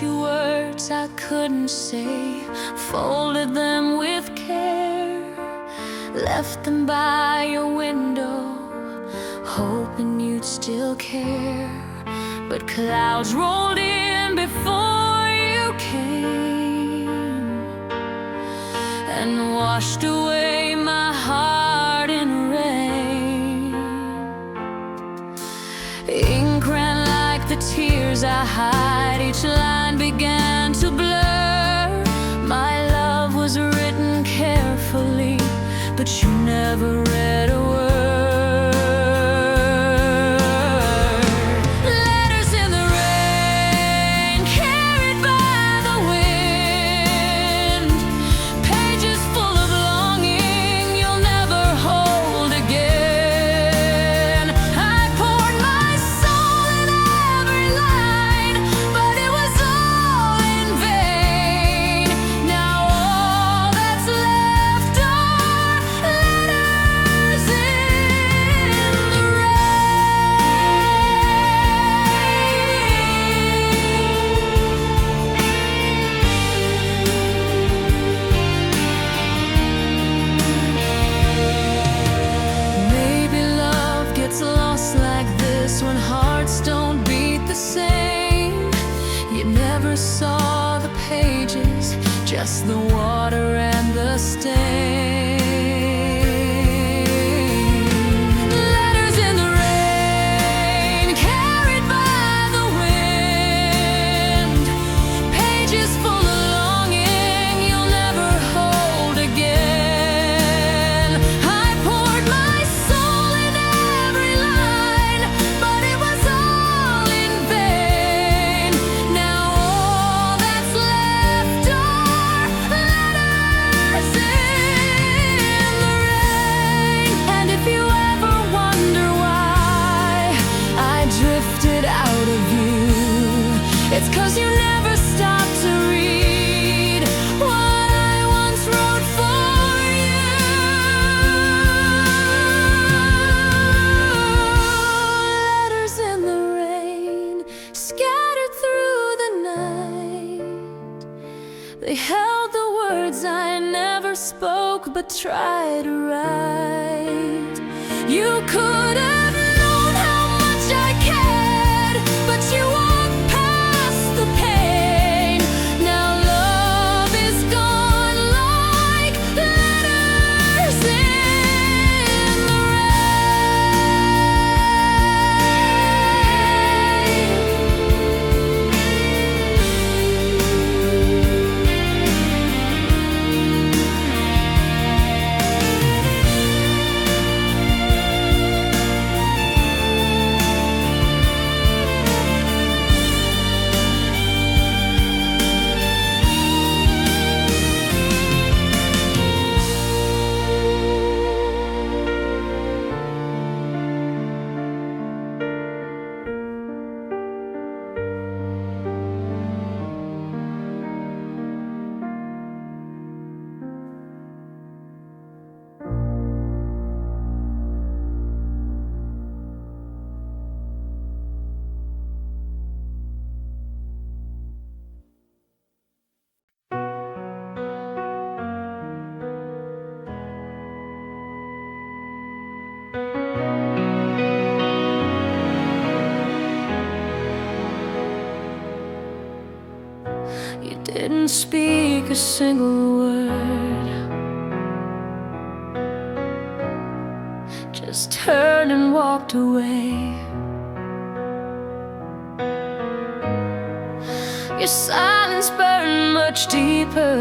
you words I couldn't say, folded them with care, left them by your window, hoping you'd still care. But clouds rolled in before you came and washed away my heart in rain. Ink ran like the tears I hide, each line began to blur. My love was written carefully, but you never read a word. Letters in the rain, carried by the wind, pages full of longing you'll never hold again. I poured my soul in every line, but it was all in vain. Now all that's left are letters in the rain. Maybe love gets lost like this when hearts don't beat the same. You never saw the pages, just the water and the stain. Letters in the rain, carried by the wind, pages full of longing you'll never hold again. I poured my soul in every line, but it was all in vain. Now all that's left are letters in the rain. And if you ever wonder why I drifted out of you, it's 'cause you never stopped to read what I once wrote for you. Letters in the rain, scattered through the night. They held the words I never spoke but tried to write. You could have known how much I cared, but you walked past the pain. Now love is gone like letters in the You didn't speak a single word, just turned and walked away. Your silence burned much deeper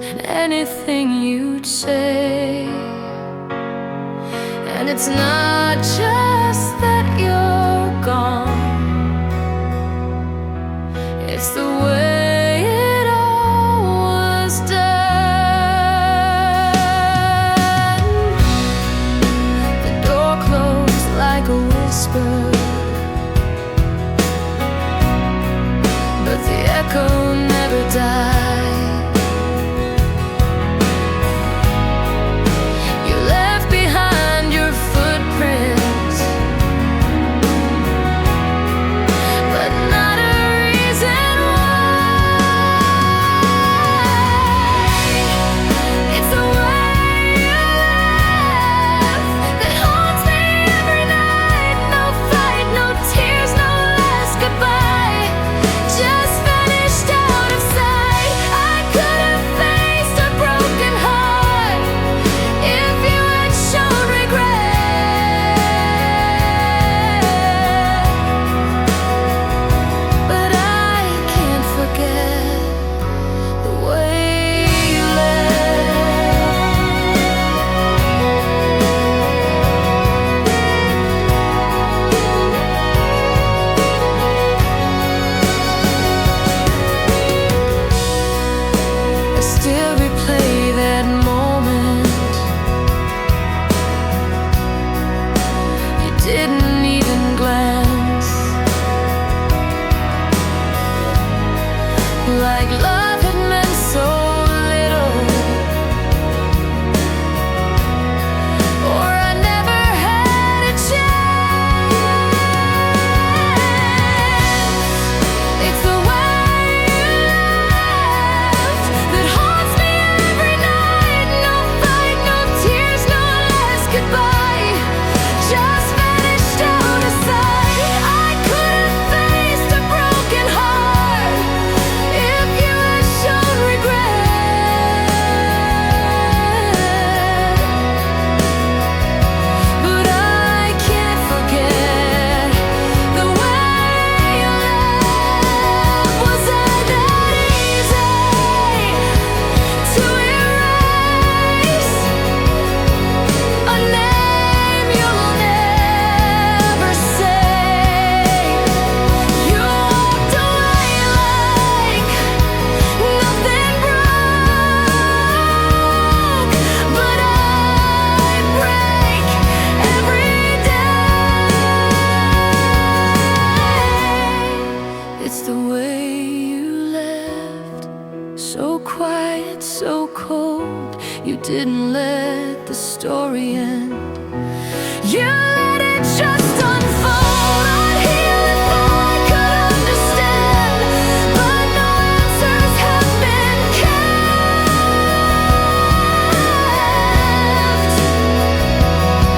than anything you'd say. And it's not just that you're gone, it's the way it all was done. The door closed like a whisper, but the echo never died. You left behind your footprints It's the way you left, so quiet, so cold. You didn't let the story end. You let it just unfold. I'd heal if I could understand, but no answers have been kept,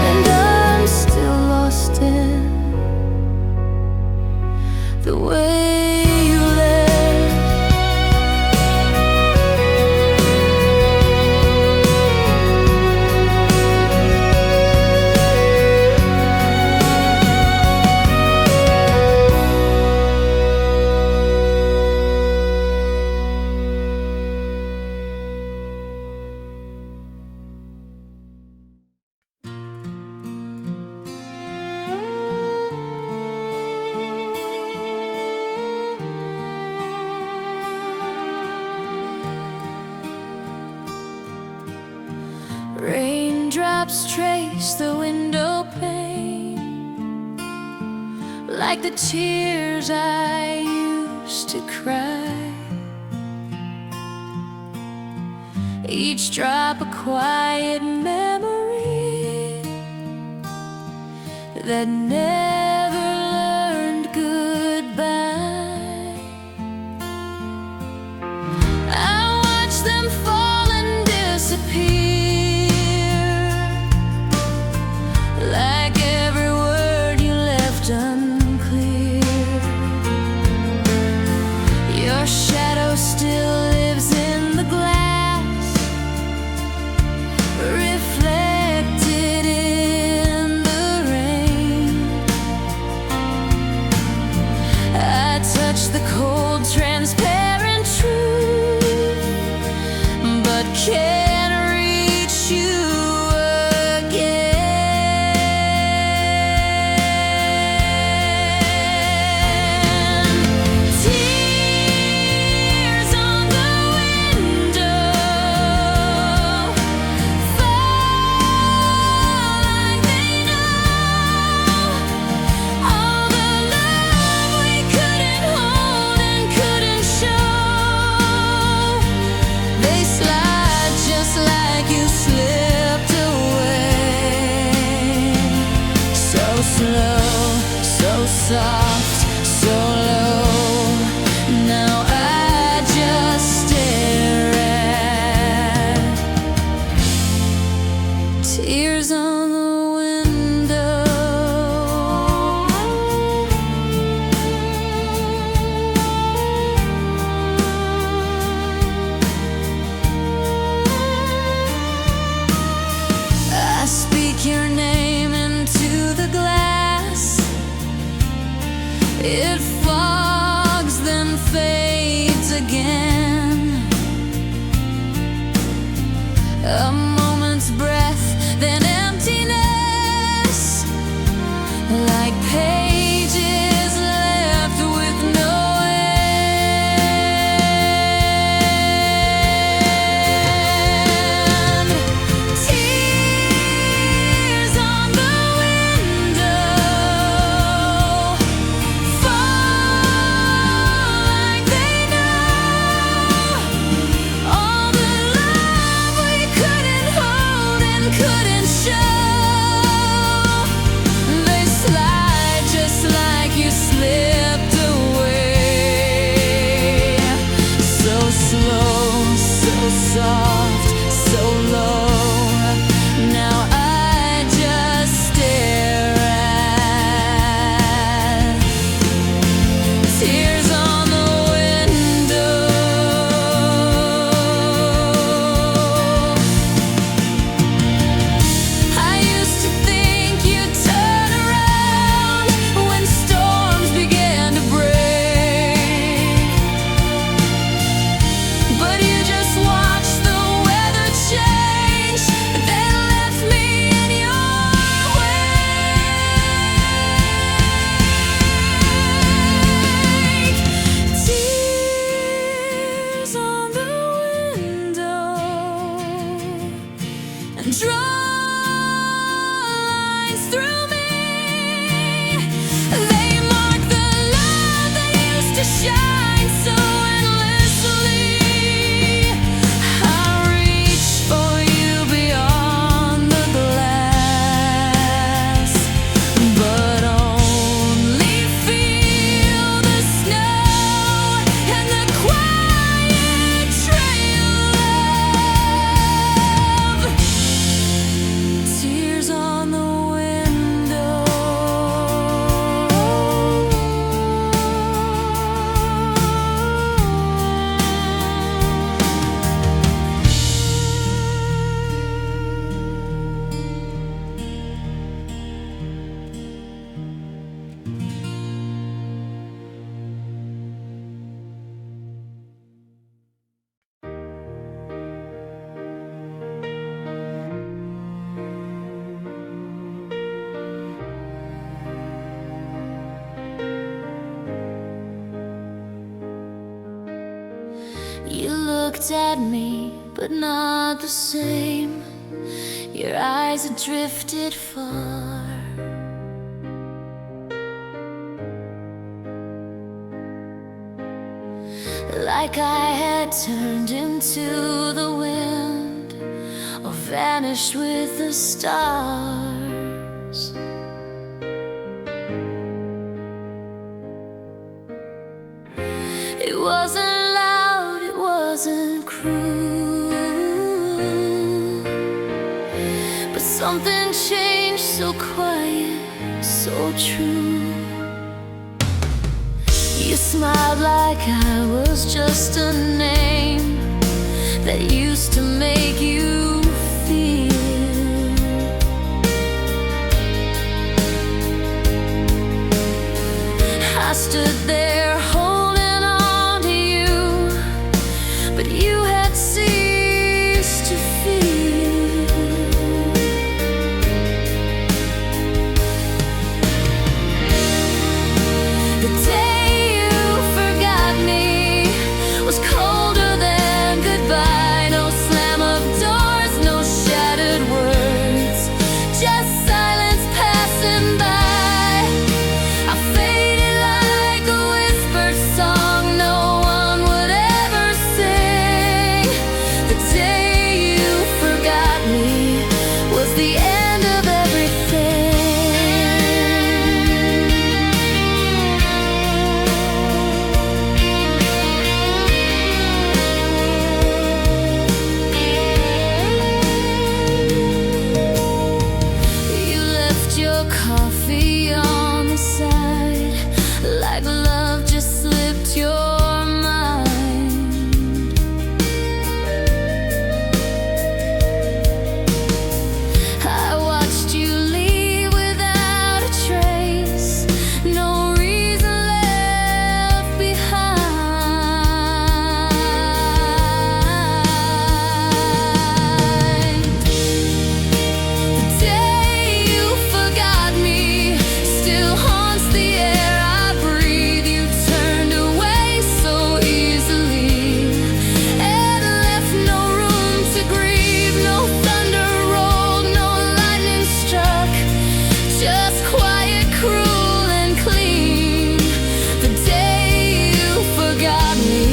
and I'm still lost in the way you left. Raindrops trace the window pane, like the tears I used to cry. Each drop a quiet memory that never learned goodbye. I watch them fall and disappear, like every word you left unclear. Your shadow still lives in the glass, reflected in the rain. I touch the cold, transparent truth, but can't reach you again. Tears on the window fall like they know all the love we couldn't hold and couldn't show. They slide just like you slipped away, so slow, so soft, so low. Now I just stare at tears on the window. I speak your name into the glass. It fogs, then fades again. A moment's breath, then emptiness, like pages left with no end. Tears on the window fall like they know all the love we couldn't looked at me, but not the same. Your eyes had drifted far. Like I had turned into the wind, or vanished with the stars. It wasn't loud, it wasn't cruel, but something changed, so quiet, so true. You smiled like I was just a name that used to make you feel. I stood there holding on to you, but you had ceased to feel. The day you forgot me was colder than goodbye. No slam of doors, no shattered words, just silence passing by. I faded like a whispered song no one would ever sing. The day you forgot me was the end of everything. You left your coffee on the side, like love just slipped your mind. I watched you leave without a trace, no reason left behind. The day you forgot me still haunts the air I breathe. You turned away so easily and left no room to grieve. No thunder rolled, no lightning struck, just quiet, cruel and clean. The day you forgot me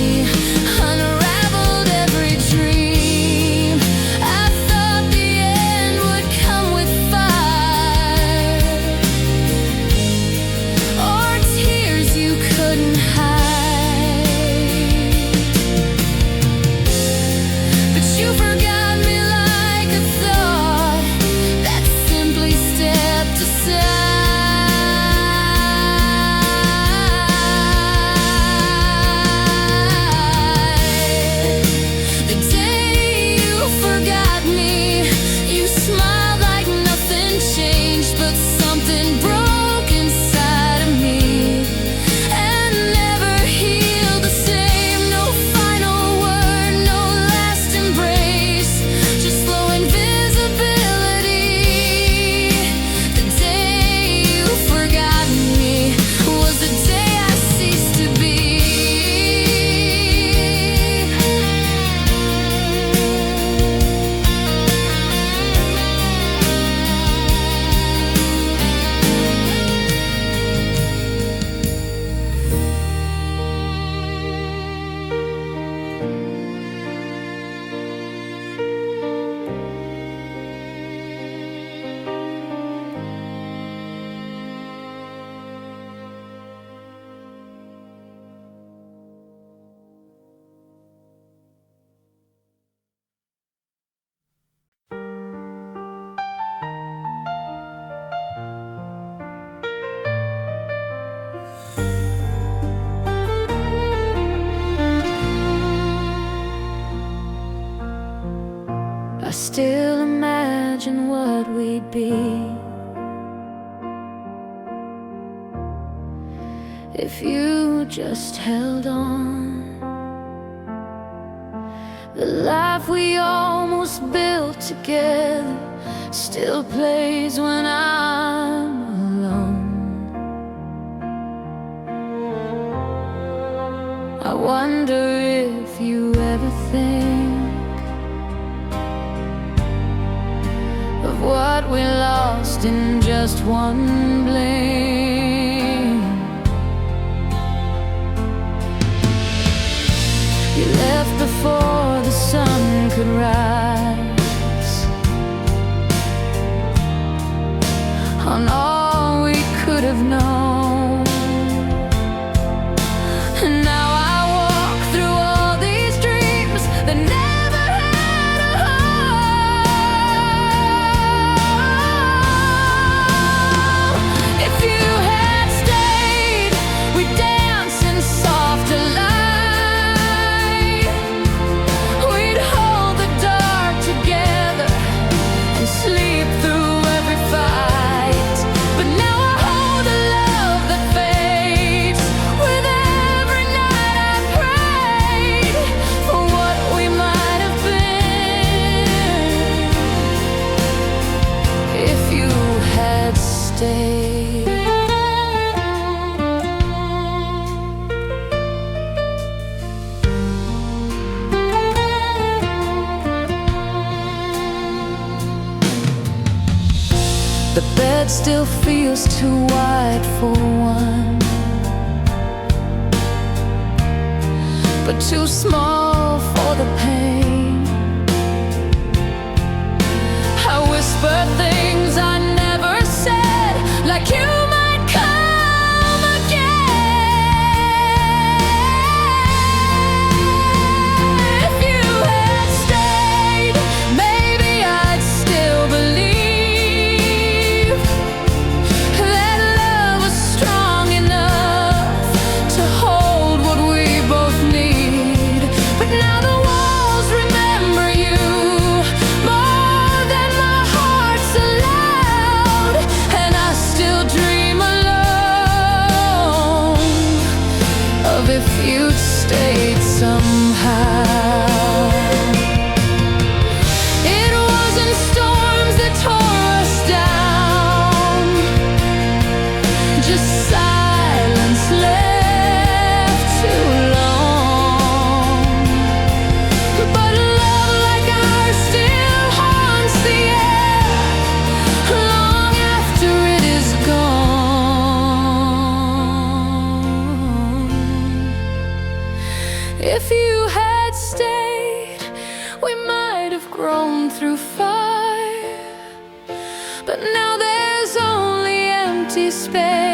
unraveled every dream. I thought the end would come with fire, or tears you couldn't hide. But you forgot me like a thought that simply stepped aside. The day you forgot me, you smiled like nothing changed, but something broke inside of me and never healed the same. No final word, no last embrace, just slow invisibility. The day you forgot me was the day I ceased to be. I still imagine what we'd be if you just held on. The life we almost built together still plays when I'm alone. I wonder if you ever think of what we lost in just one blink. You left before the sun could rise on all we could have known. And now I walk through all these dreams that never had a home. If you had stayed, we'd dance in softer light. We'd hold the dark together and sleep through every fight. But now I hold a love that fades with every night I prayed for what we might have been if you had stayed. The bed still feels too wide for one, but too small for the pain. I whisper things I never said, like you might come again. If you had stayed, maybe I'd still believe that love was strong enough to hold what we both need. But now the walls remember you more than my heart's allowed, and I still dream alone of if you'd stayed somehow. It wasn't storms that tore us down, just silence left too long. But love like ours still haunts the air long after it is gone. If you had stayed, we might have grown through fire, but now there's only empty space.